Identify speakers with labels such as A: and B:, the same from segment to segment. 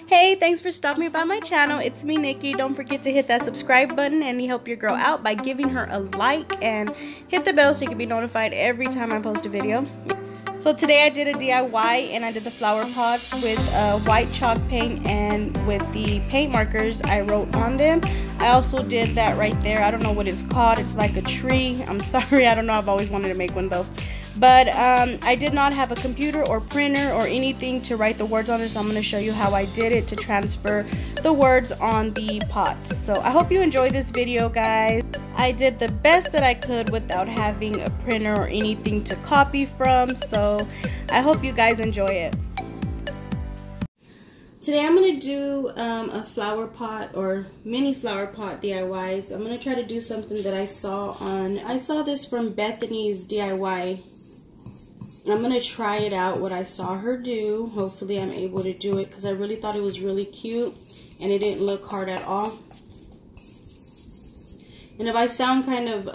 A: Hey, thanks for stopping by my channel. It's me, Nikki. Don't forget to hit that subscribe button and help your girl out by giving her a like and hit the bell so you can be notified every time I post a video. So today I did a DIY and I did the flower pots with white chalk paint, and with the paint markers I wrote on them. I also did that right there. I don't know what it's called. It's like a tree. I'm sorry, I don't know. I've always wanted to make one though. But I did not have a computer or printer or anything to write the words on it, so I'm going to show you how I did it to transfer the words on the pots. So I hope you enjoy this video, guys. I did the best that I could without having a printer or anything to copy from, so I hope you guys enjoy it. Today I'm going to do a flower pot or mini flower pot DIYs. I'm going to try to do something that I saw this from Bethany's DIY. I'm going to try it out, what I saw her do. Hopefully I'm able to do it because I really thought it was really cute and it didn't look hard at all. And if I sound kind of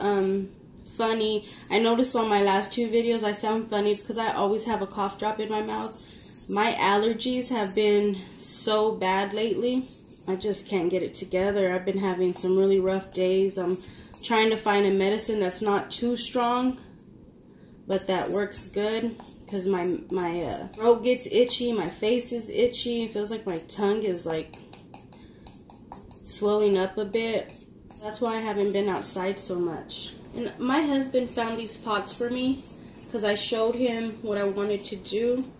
A: funny, I noticed on my last two videos I sound funny. It's because I always have a cough drop in my mouth. My allergies have been so bad lately. I just can't get it together. I've been having some really rough days. I'm trying to find a medicine that's not too strong, but that works good because my throat gets itchy, my face is itchy. It feels like my tongue is like swelling up a bit. That's why I haven't been outside so much. And my husband found these pots for me because I showed him what I wanted to do.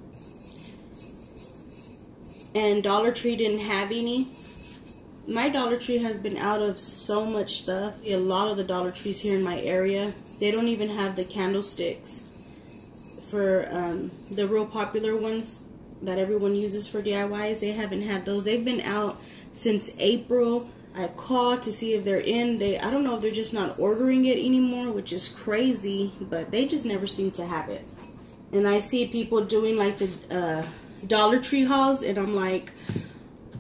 A: And Dollar Tree didn't have any. My Dollar Tree has been out of so much stuff. A lot of the Dollar Trees here in my area, they don't even have the candlesticks for the real popular ones that everyone uses for DIYs. They haven't had those. They've been out since April. I called to see if they're in. I don't know if they're just not ordering it anymore, which is crazy, but they just never seem to have it. And I see people doing like the Dollar Tree hauls, and I'm like,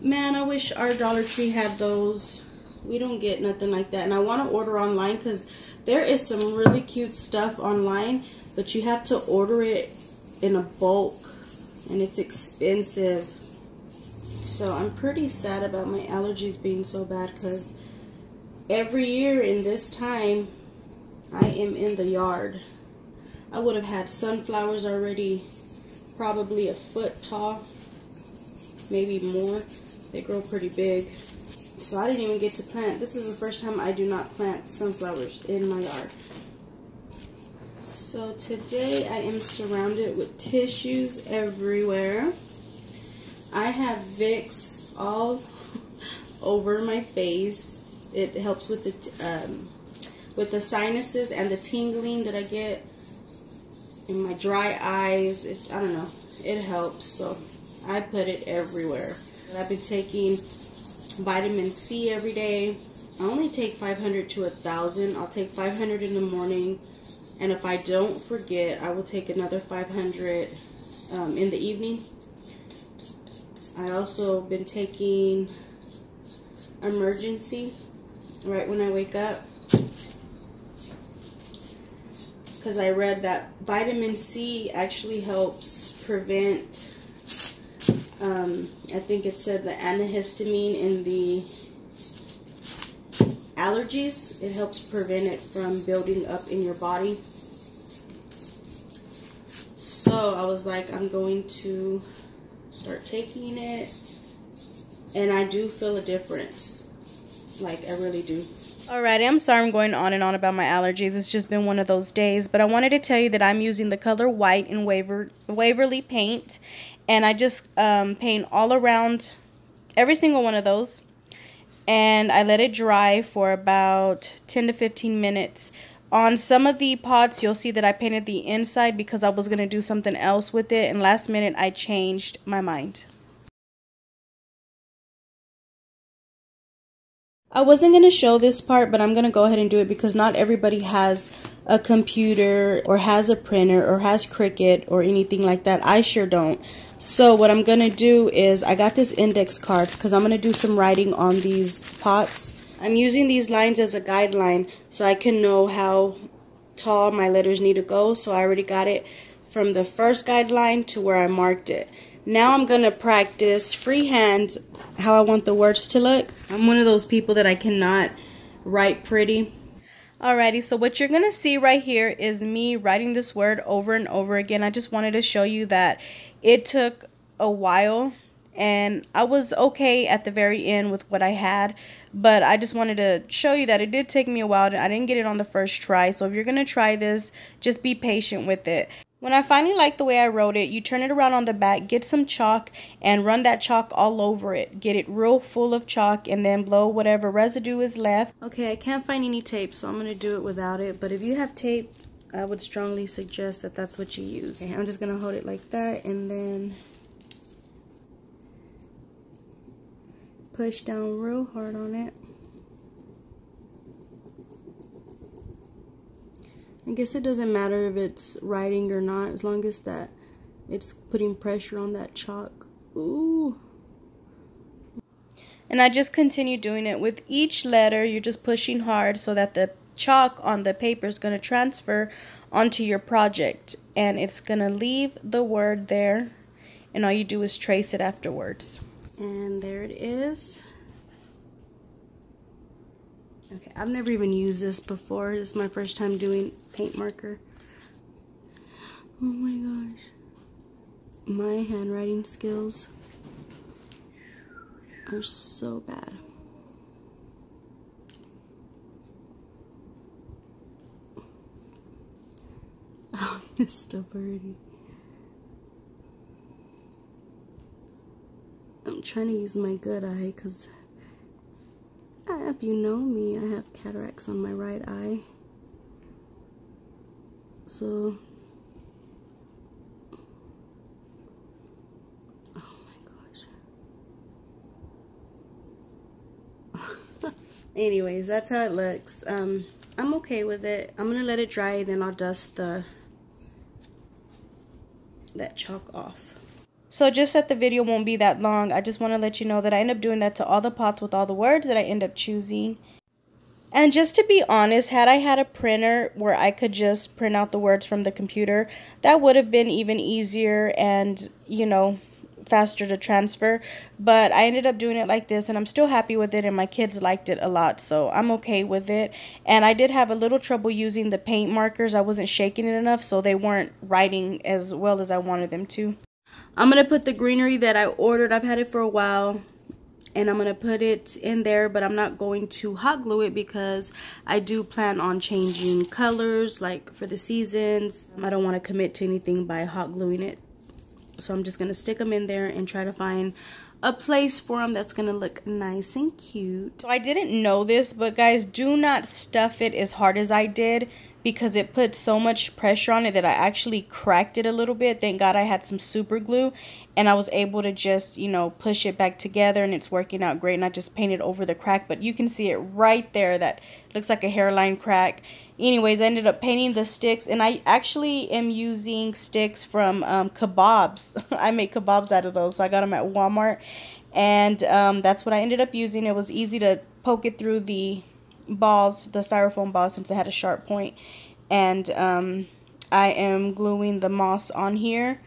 A: man, I wish our Dollar Tree had those. We don't get nothing like that. And I want to order online because there is some really cute stuff online, but you have to order it in a bulk and it's expensive. So I'm pretty sad about my allergies being so bad because every year in this time I am in the yard. I would have had sunflowers already probably a foot tall, maybe more. They grow pretty big. So I didn't even get to plant. This is the first time I do not plant sunflowers in my yard. So today I am surrounded with tissues everywhere. I have Vicks all over my face. It helps with the sinuses and the tingling that I get in my dry eyes. I don't know. It helps, so I put it everywhere. I've been taking vitamin C every day. I only take 500 to 1,000. I'll take 500 in the morning, and if I don't forget, I will take another 500 in the evening. I also been taking emergency right when I wake up because I read that vitamin C actually helps prevent I think it said the antihistamine in the allergies. It helps prevent it from building up in your body. So I was like, I'm going to start taking it, and I do feel a difference. Like, I really do. Alrighty, I'm sorry I'm going on and on about my allergies. It's just been one of those days. But I wanted to tell you that I'm using the color white in Waverly paint. And I just paint all around every single one of those. And I let it dry for about 10 to 15 minutes. On some of the pots, you'll see that I painted the inside because I was going to do something else with it. And last minute, I changed my mind. I wasn't going to show this part, but I'm going to go ahead and do it because not everybody has a computer or has a printer or has Cricut or anything like that. I sure don't. So what I'm going to do is I got this index card because I'm going to do some writing on these pots. I'm using these lines as a guideline so I can know how tall my letters need to go. So I already got it from the first guideline to where I marked it. Now I'm gonna practice freehand how I want the words to look. I'm one of those people that I cannot write pretty. Alrighty, so what you're gonna see right here is me writing this word over and over again. I just wanted to show you that it took a while and I was okay at the very end with what I had, but I just wanted to show you that it did take me a while. I didn't get it on the first try, so if you're gonna try this, just be patient with it. When I finally like the way I wrote it, you turn it around on the back, get some chalk, and run that chalk all over it. Get it real full of chalk, and then blow whatever residue is left. Okay, I can't find any tape, so I'm going to do it without it. But if you have tape, I would strongly suggest that that's what you use. Okay, I'm just going to hold it like that, and then push down real hard on it. I guess it doesn't matter if it's writing or not, as long as that it's putting pressure on that chalk. Ooh. And I just continue doing it. With each letter, you're just pushing hard so that the chalk on the paper is going to transfer onto your project. And it's going to leave the word there. And all you do is trace it afterwards. And there it is. Okay, I've never even used this before. This is my first time doing paint marker. Oh my gosh. My handwriting skills are so bad. Oh, I messed up already. I'm trying to use my good eye because if you know me, I have cataracts on my right eye. So, oh my gosh. Anyways, that's how it looks. I'm okay with it. I'm gonna let it dry and then I'll dust that chalk off. So just that the video won't be that long, I just want to let you know that I end up doing that to all the pots with all the words that I end up choosing. And just to be honest, had I had a printer where I could just print out the words from the computer, that would have been even easier and, you know, faster to transfer. But I ended up doing it like this and I'm still happy with it and my kids liked it a lot, so I'm okay with it. And I did have a little trouble using the paint markers. I wasn't shaking it enough, so they weren't writing as well as I wanted them to. I'm going to put the greenery that I ordered. I've had it for a while. And I'm going to put it in there. But I'm not going to hot glue it because I do plan on changing colors. Like for the seasons. I don't want to commit to anything by hot gluing it. So I'm just going to stick them in there and try to find a place for them that's going to look nice and cute. So I didn't know this, but guys, do not stuff it as hard as I did, because it put so much pressure on it that I actually cracked it a little bit. Thank God I had some super glue and I was able to just, you know, push it back together and it's working out great. And I just painted over the crack, but you can see it right there. That looks like a hairline crack. Anyways, I ended up painting the sticks, and I actually am using sticks from kebabs. I make kebabs out of those, so I got them at Walmart, and that's what I ended up using. It was easy to poke it through the balls, the styrofoam balls, since it had a sharp point. And I am gluing the moss on here.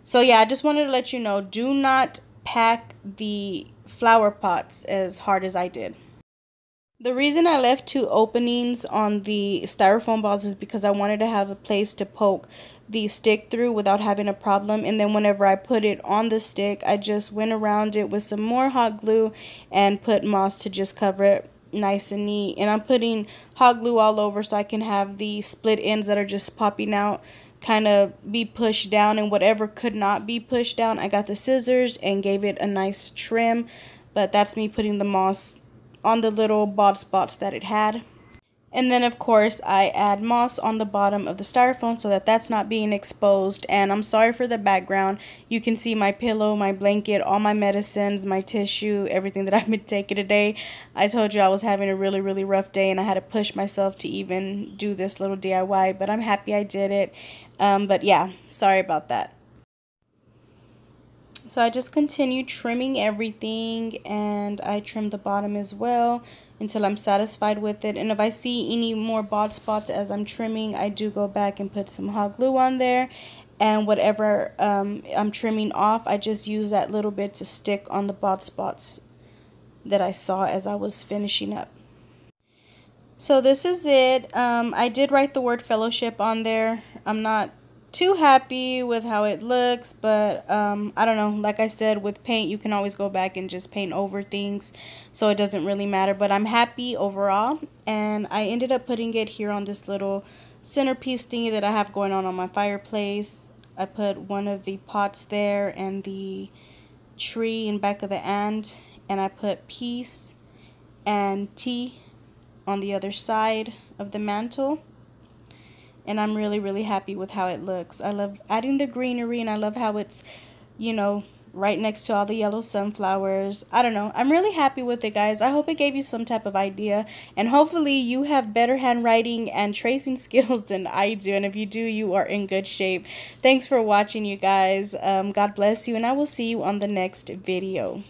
A: So yeah, I just wanted to let you know, do not pack the flower pots as hard as I did. The reason I left 2 openings on the styrofoam balls is because I wanted to have a place to poke the stick through without having a problem. And then whenever I put it on the stick, I just went around it with some more hot glue and put moss to just cover it nice and neat. And I'm putting hot glue all over so I can have the split ends that are just popping out kind of be pushed down, and whatever could not be pushed down, I got the scissors and gave it a nice trim. But that's me putting the moss on the little bald spots that it had. And then of course I add moss on the bottom of the styrofoam so that that's not being exposed. And I'm sorry for the background. You can see my pillow, my blanket, all my medicines, my tissue, everything that I've been taking today. I told you I was having a really rough day and I had to push myself to even do this little DIY, but I'm happy I did it. But yeah, sorry about that. So I just continue trimming everything, and I trim the bottom as well until I'm satisfied with it. And if I see any more bald spots as I'm trimming, I do go back and put some hot glue on there. and whatever I'm trimming off, I just use that little bit to stick on the bald spots that I saw as I was finishing up. So this is it. I did write the word fellowship on there. I'm not too happy with how it looks, but I don't know, like I said, with paint you can always go back and just paint over things, so it doesn't really matter. But I'm happy overall, and I ended up putting it here on this little centerpiece thingy that I have going on my fireplace. I put one of the pots there and the tree in back of the ant, and I put peace and tea on the other side of the mantle. And I'm really happy with how it looks. I love adding the greenery, and I love how it's, you know, right next to all the yellow sunflowers. I don't know, I'm really happy with it, guys. I hope it gave you some type of idea, and hopefully you have better handwriting and tracing skills than I do, and if you do, you are in good shape. Thanks for watching, you guys. God bless you, and I will see you on the next video.